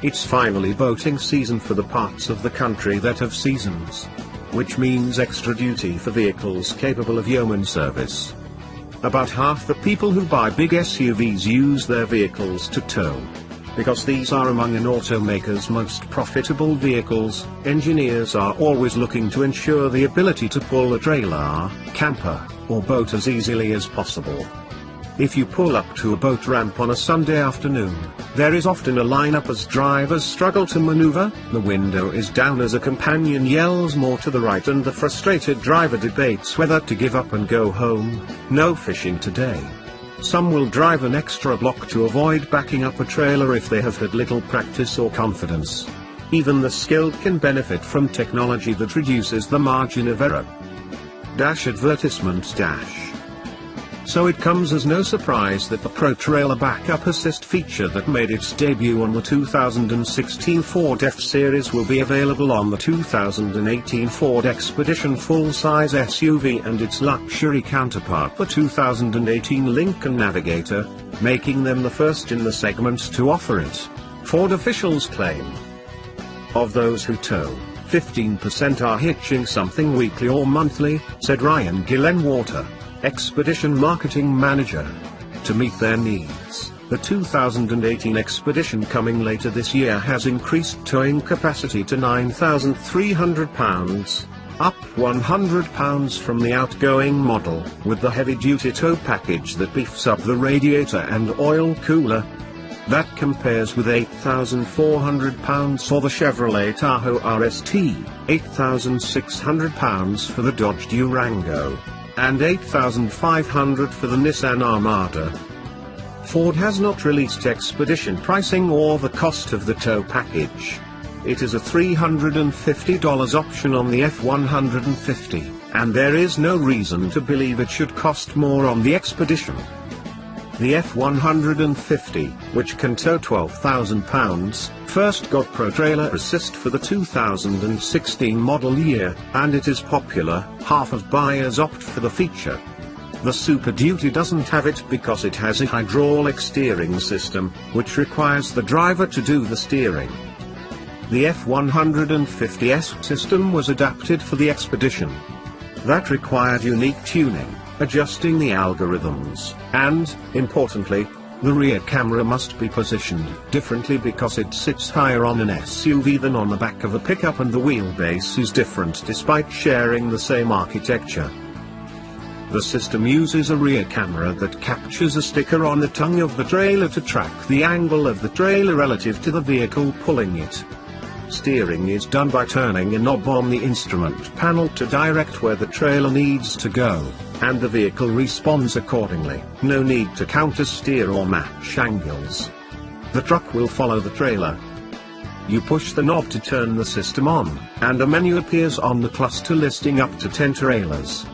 It's finally boating season for the parts of the country that have seasons. Which means extra duty for vehicles capable of yeoman service. About half the people who buy big SUVs use their vehicles to tow. Because these are among an automaker's most profitable vehicles, engineers are always looking to ensure the ability to pull a trailer, camper, or boat as easily as possible. If you pull up to a boat ramp on a Sunday afternoon, there is often a lineup as drivers struggle to maneuver, the window is down as a companion yells more to the right and the frustrated driver debates whether to give up and go home. No fishing today. Some will drive an extra block to avoid backing up a trailer if they have had little practice or confidence. Even the skilled can benefit from technology that reduces the margin of error. Advertisement. So it comes as no surprise that the Pro Trailer Backup Assist feature that made its debut on the 2016 Ford F-Series will be available on the 2018 Ford Expedition full-size SUV and its luxury counterpart, the 2018 Lincoln Navigator, making them the first in the segment to offer it. Ford officials claim. Of those who tow, 15% are hitching something weekly or monthly, said Ryan Gillenwater, Expedition Marketing Manager. To meet their needs, the 2018 Expedition coming later this year has increased towing capacity to 9,300 pounds, up 100 pounds from the outgoing model, with the heavy-duty tow package that beefs up the radiator and oil cooler. That compares with 8,400 pounds for the Chevrolet Tahoe RST, 8,600 pounds for the Dodge Durango, and 8,500 for the Nissan Armada. Ford has not released Expedition pricing or the cost of the tow package. It is a $350 option on the F-150, and there is no reason to believe it should cost more on the Expedition. The F-150, which can tow 12,000 pounds, first got Pro Trailer Assist for the 2016 model year, and it is popular. Half of buyers opt for the feature. The Super Duty doesn't have it because it has a hydraulic steering system, which requires the driver to do the steering. The F-150S system was adapted for the Expedition. That required unique tuning, adjusting the algorithms, and, importantly, the rear camera must be positioned differently because it sits higher on an SUV than on the back of a pickup, and the wheelbase is different despite sharing the same architecture. The system uses a rear camera that captures a sticker on the tongue of the trailer to track the angle of the trailer relative to the vehicle pulling it. Steering is done by turning a knob on the instrument panel to direct where the trailer needs to go, and the vehicle responds accordingly. No need to counter-steer or match angles. The truck will follow the trailer. You push the knob to turn the system on, and a menu appears on the cluster listing up to 10 trailers.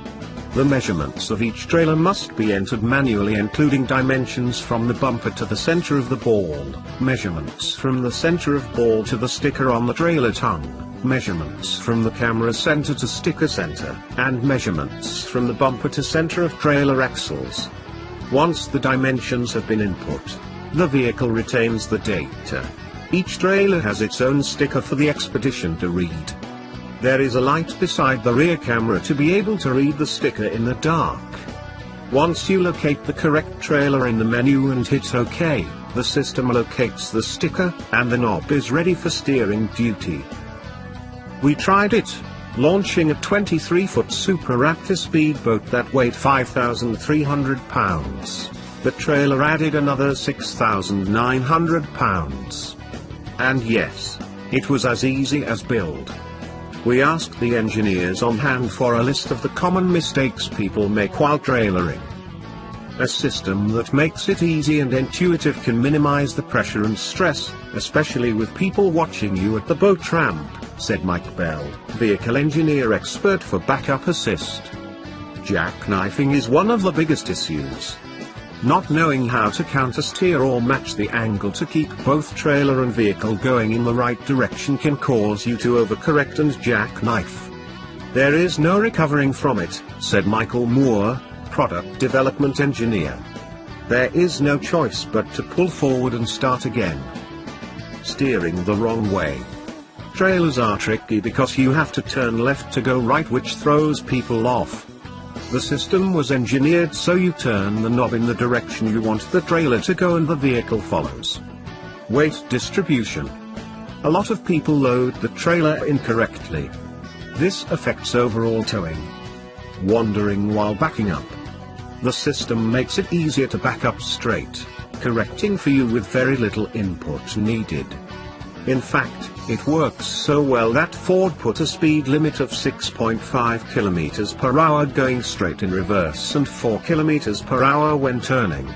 The measurements of each trailer must be entered manually, including dimensions from the bumper to the center of the ball, measurements from the center of ball to the sticker on the trailer tongue, measurements from the camera center to sticker center, and measurements from the bumper to center of trailer axles. Once the dimensions have been input, the vehicle retains the data. Each trailer has its own sticker for the Expedition to read. There is a light beside the rear camera to be able to read the sticker in the dark. Once you locate the correct trailer in the menu and hit OK, the system locates the sticker, and the knob is ready for steering duty. We tried it, launching a 23-foot Super Raptor speedboat that weighed 5,300 pounds. The trailer added another 6,900 pounds. And yes, it was as easy as build. We asked the engineers on hand for a list of the common mistakes people make while trailering. A system that makes it easy and intuitive can minimize the pressure and stress, especially with people watching you at the boat ramp, said Mike Bell, vehicle engineer expert for Backup Assist. Jackknifing is one of the biggest issues. Not knowing how to counter-steer or match the angle to keep both trailer and vehicle going in the right direction can cause you to overcorrect and jackknife. There is no recovering from it, said Michael Moore, product development engineer. There is no choice but to pull forward and start again. steering the wrong way. Trailers are tricky because you have to turn left to go right, which throws people off. The system was engineered so you turn the knob in the direction you want the trailer to go and the vehicle follows. Weight distribution. A lot of people load the trailer incorrectly. This affects overall towing. Wandering while backing up. The system makes it easier to back up straight, correcting for you with very little input needed. In fact, it works so well that Ford put a speed limit of 6.5 km/h going straight in reverse and 4 km/h when turning.